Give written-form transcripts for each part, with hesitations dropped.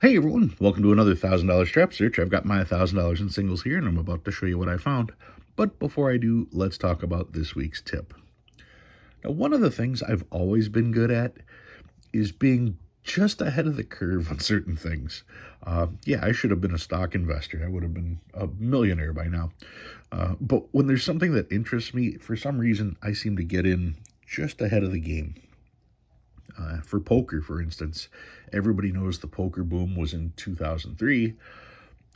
Hey everyone, welcome to another $1,000 strap search. I've got my $1,000 in singles here and I'm about to show you what I found. But before I do, let's talk about this week's tip. Now, one of the things I've always been good at is being just ahead of the curve on certain things. Yeah, I should have been a stock investor. I would have been a millionaire by now. But when there's something that interests me, for some reason, I seem to get in just ahead of the game. For poker, for instance, everybody knows the poker boom was in 2003,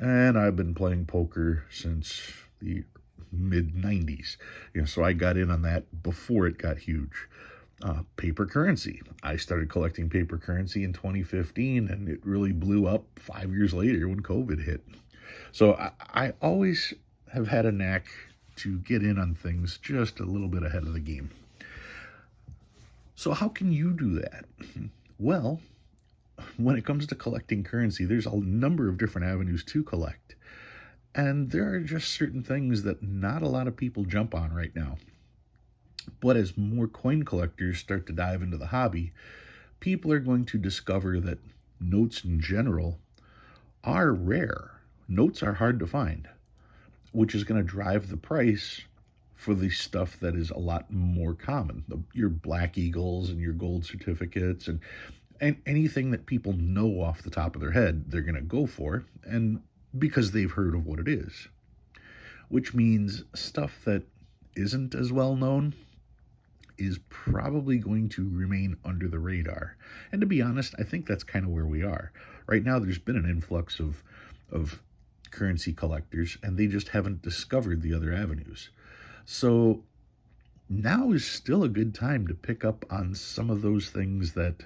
and I've been playing poker since the mid 90s. So I got in on that before it got huge. Paper currency. I started collecting paper currency in 2015, and it really blew up 5 years later when COVID hit. So I always have had a knack to get in on things just a little bit ahead of the game. So, how can you do that? Well, when it comes to collecting currency, there's a number of different avenues to collect. And there are just certain things that not a lot of people jump on right now. But as more coin collectors start to dive into the hobby, people are going to discover that notes in general are rare. Notes are hard to find, which is going to drive the price for the stuff that is a lot more common. Your Black Eagles and your gold certificates and anything that people know off the top of their head, they're going to go for, and because they've heard of what it is. Which means stuff that isn't as well known is probably going to remain under the radar. And to be honest, I think that's kind of where we are. Right now, there's been an influx of currency collectors, and they just haven't discovered the other avenues. So now is still a good time to pick up on some of those things that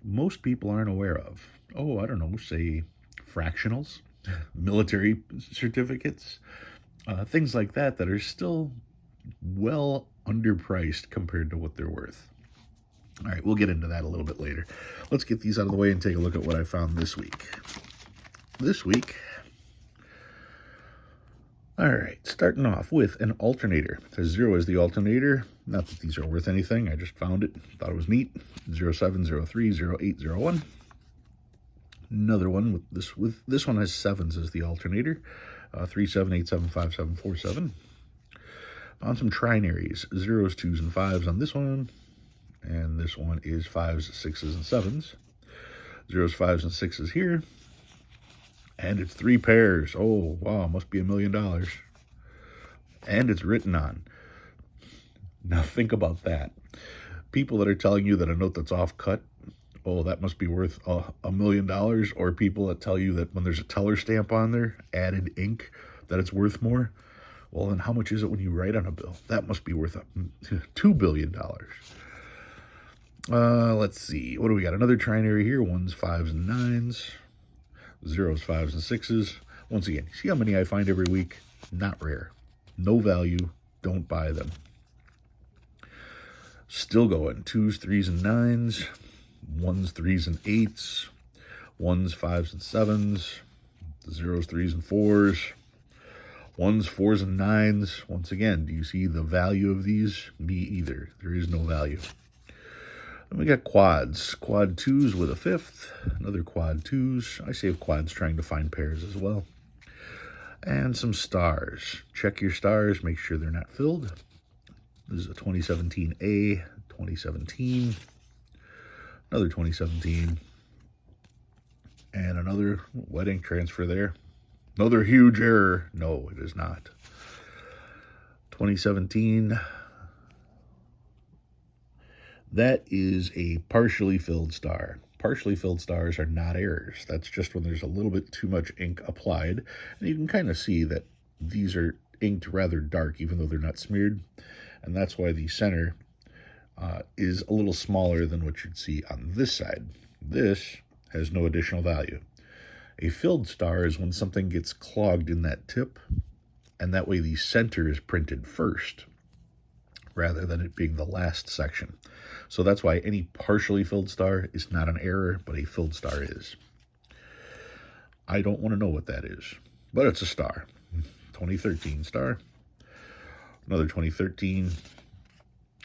most people aren't aware of. Oh, I don't know, say fractionals, military certificates, things like that that are still well underpriced compared to what they're worth. All right, we'll get into that a little bit later. Let's get these out of the way and take a look at what I found this week. This week, all right, starting off with an alternator. It says 0 is the alternator. Not that these are worth anything. I just found it. Thought it was neat. 07030801. Another one with this one has 7s as the alternator. 37875747. Found some trinaries. 0s, 2s, and 5s on this one. And this one is 5s, 6s, and 7s. 0s, 5s, and 6s here. And it's 3 pairs. Oh, wow, must be $1 million. And it's written on. Now think about that. People that are telling you that a note that's off cut, oh, that must be worth $1 million. Or people that tell you that when there's a teller stamp on there, added ink, that it's worth more. Well, then how much is it when you write on a bill? That must be worth $2 billion. Let's see. What do we got? Another trinary here. 1s, 5s, and 9s. 0s, 5s, and 6s. Once again, see how many I find every week? Not rare. No value. Don't buy them. Still going. 2s, 3s, and 9s. 1s, 3s, and 8s. 1s, 5s, and 7s. 0s, 3s, and 4s. 1s, 4s, and 9s. Once again, do you see the value of these? Me either. There is no value. Then we got quads. Quad 2s with a 5th. Another quad 2s. I save quads trying to find pairs as well. And some stars. Check your stars. Make sure they're not filled. This is a 2017A. 2017. Another 2017. And another wet ink transfer there. Another huge error. No, it is not. 2017. That is a partially filled star. Partially filled stars are not errors. That's just when there's a little bit too much ink applied. And you can kind of see that these are inked rather dark, even though they're not smeared. And that's why the center is a little smaller than what you'd see on this side. This has no additional value. A filled star is when something gets clogged in that tip, and that way the center is printed first, rather than it being the last section. So that's why any partially filled star is not an error, but a filled star is. I don't want to know what that is, but it's a star. 2013 star. Another 2013.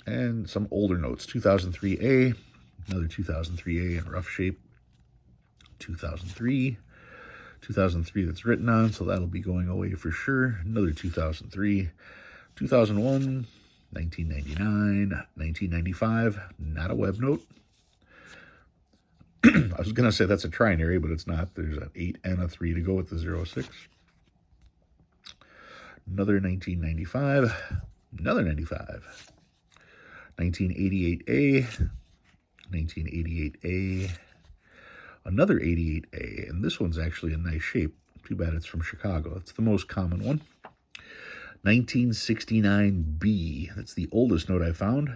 And some older notes. 2003A. Another 2003A in rough shape. 2003. 2003 that's written on, so that'll be going away for sure. Another 2003. 2001. 1999. 1995. Not a web note. I was going to say that's a trinary, but it's not. There's an 8 and a 3 to go with the 06. Another 1995. Another 95. 1988A. 1988A. Another 88A, and this one's actually in nice shape. Too bad it's from Chicago. It's the most common one. 1969B. That's the oldest note I found.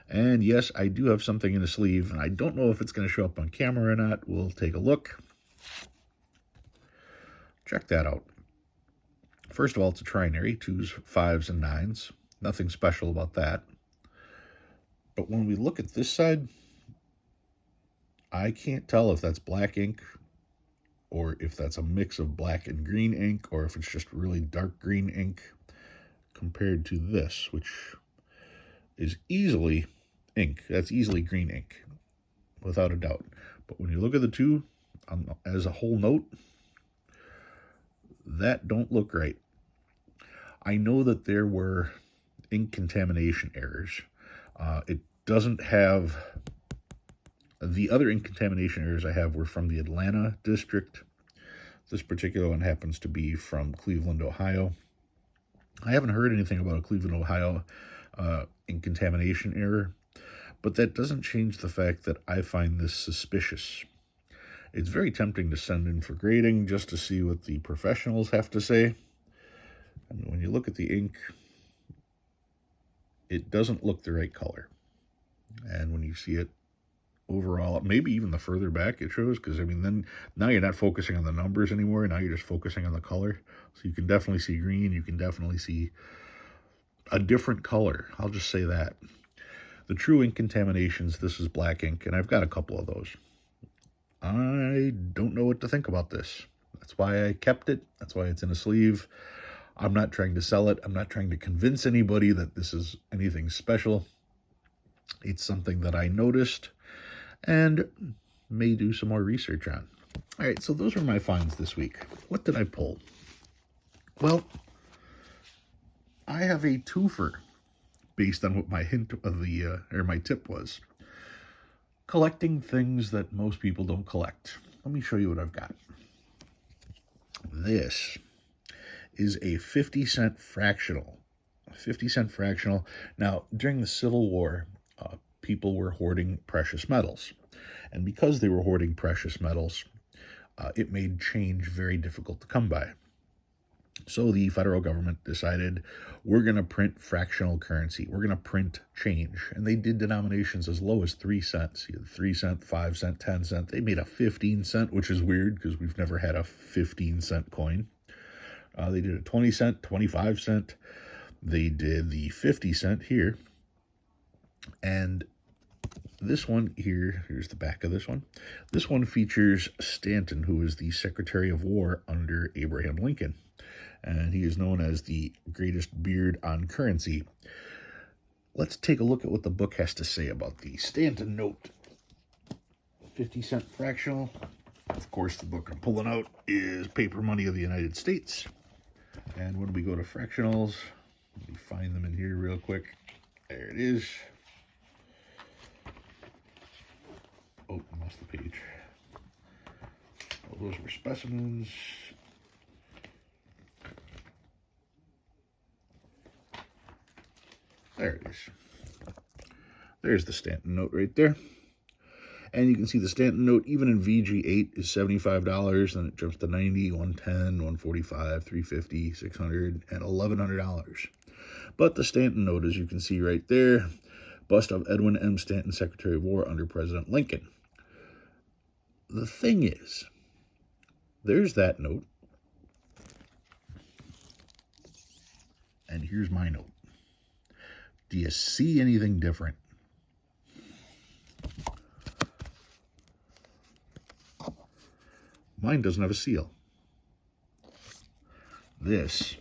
And yes, I do have something in the sleeve, and I don't know if it's going to show up on camera or not. We'll take a look. Check that out. First of all, it's a trinary, 2s, 5s, and 9s. Nothing special about that. But when we look at this side, I can't tell if that's black ink or if that's a mix of black and green ink or if it's just really dark green ink compared to this, which is easily ink. That's easily green ink, without a doubt. But when you look at the two as a whole note, that don't look right. I know that there were ink contamination errors. It doesn't have... The other ink contamination errors I have were from the Atlanta district. This particular one happens to be from Cleveland, Ohio. I haven't heard anything about a Cleveland, Ohio ink contamination error, but that doesn't change the fact that I find this suspicious. It's very tempting to send in for grading just to see what the professionals have to say. I mean, when you look at the ink, it doesn't look the right color. And when you see it overall, maybe even the further back it shows, because I mean, then now you're not focusing on the numbers anymore. Now you're just focusing on the color. So you can definitely see green. You can definitely see a different color. I'll just say that. The true ink contaminations, this is black ink, and I've got a couple of those. I don't know what to think about this. That's why I kept it. That's why it's in a sleeve. I'm not trying to sell it. I'm not trying to convince anybody that this is anything special. It's something that I noticed and may do some more research on. All right, so those are my finds this week. What did I pull? Well, I have a twofer based on what my hint of the or my tip was. Collecting things that most people don't collect. Let me show you what I've got. This is a 50-cent fractional. A 50-cent fractional. Now, during the Civil War, people were hoarding precious metals. And because they were hoarding precious metals, it made change very difficult to come by. So the federal government decided, we're going to print fractional currency. We're going to print change. And they did denominations as low as 3 cents. 3 cent, 5 cent, 10 cent. They made a 15 cent, which is weird because we've never had a 15-cent coin. They did a 20 cent, 25 cent. They did the 50 cent here. And this one here, here's the back of this one. This one features Stanton, who is the Secretary of War under Abraham Lincoln. And he is known as the greatest beard on currency. Let's take a look at what the book has to say about the Stanton note. 50-cent fractional. Of course, the book I'm pulling out is Paper Money of the United States. And when we go to fractionals, let me find them in here real quick. There it is. Oh, I lost the page. Oh, those were specimens. There it is. There's the Stanton note right there. And you can see the Stanton note, even in VG8, is $75. Then it jumps to $90, $110, $145, $350, $600, and $1,100. But the Stanton note, as you can see right there, bust of Edwin M. Stanton, Secretary of War under President Lincoln. The thing is, there's that note. And here's my note. Do you see anything different? Mine doesn't have a seal. This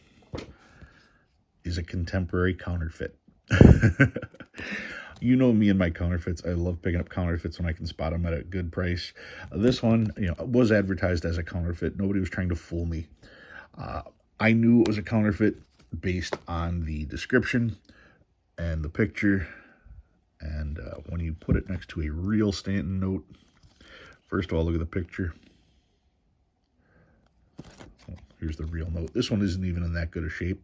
is a contemporary counterfeit. You know me and my counterfeits. I love picking up counterfeits when I can spot them at a good price. This one, was advertised as a counterfeit. Nobody was trying to fool me. I knew it was a counterfeit based on the description and the picture. And when you put it next to a real Stanton note, first of all, look at the picture. Here's the real note. This one isn't even in that good a shape.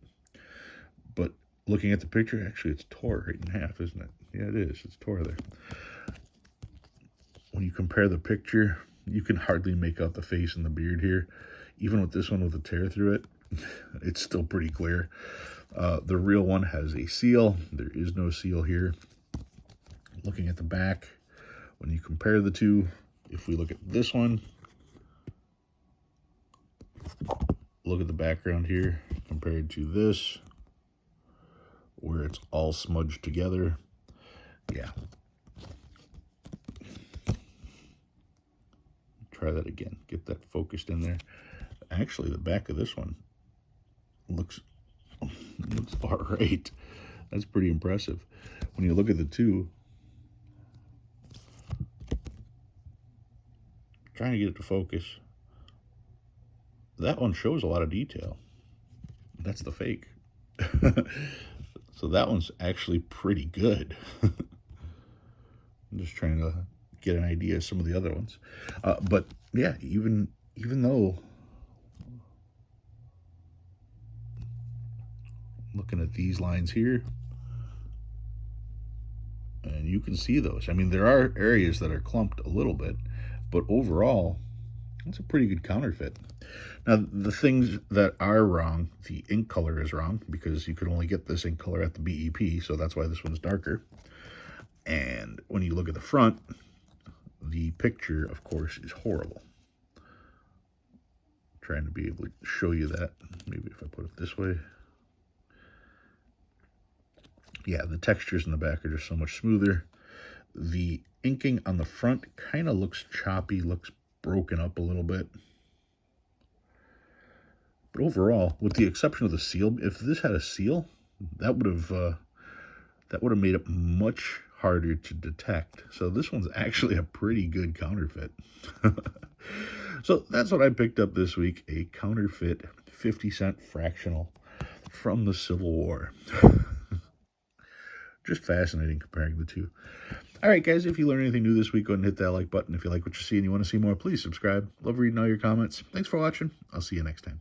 But looking at the picture, actually it's tore right in half, isn't it? Yeah, it is. It's tore there. When you compare the picture, you can hardly make out the face and the beard here. Even with this one with a tear through it, it's still pretty clear. The real one has a seal. There is no seal here. Looking at the back, when you compare the two, if we look at this one, look at the background here compared to this, where it's all smudged together. Yeah. Try that again. Get that focused in there. Actually, the back of this one looks all right. That's pretty impressive. When you look at the two, trying to get it to focus, that one shows a lot of detail. That's the fake. So that one's actually pretty good. I'm just trying to get an idea of some of the other ones. But yeah, even though, looking at these lines here, and you can see those. I mean, there are areas that are clumped a little bit, but overall, it's a pretty good counterfeit. Now, the things that are wrong, the ink color is wrong, because you could only get this ink color at the BEP, so that's why this one's darker. And when you look at the front, the picture, of course, is horrible. Trying to be able to show you that. Maybe if I put it this way. Yeah, the textures in the back are just so much smoother. The inking on the front kind of looks choppy, looks broken up a little bit. But overall, with the exception of the seal, if this had a seal, that would have made it much harder to detect. So this one's actually a pretty good counterfeit. So that's what I picked up this week, a counterfeit 50-cent fractional from the Civil War. Just fascinating comparing the two. All right, guys, if you learned anything new this week, go ahead and hit that like button. If you like what you see and you want to see more, please subscribe. Love reading all your comments. Thanks for watching. I'll see you next time.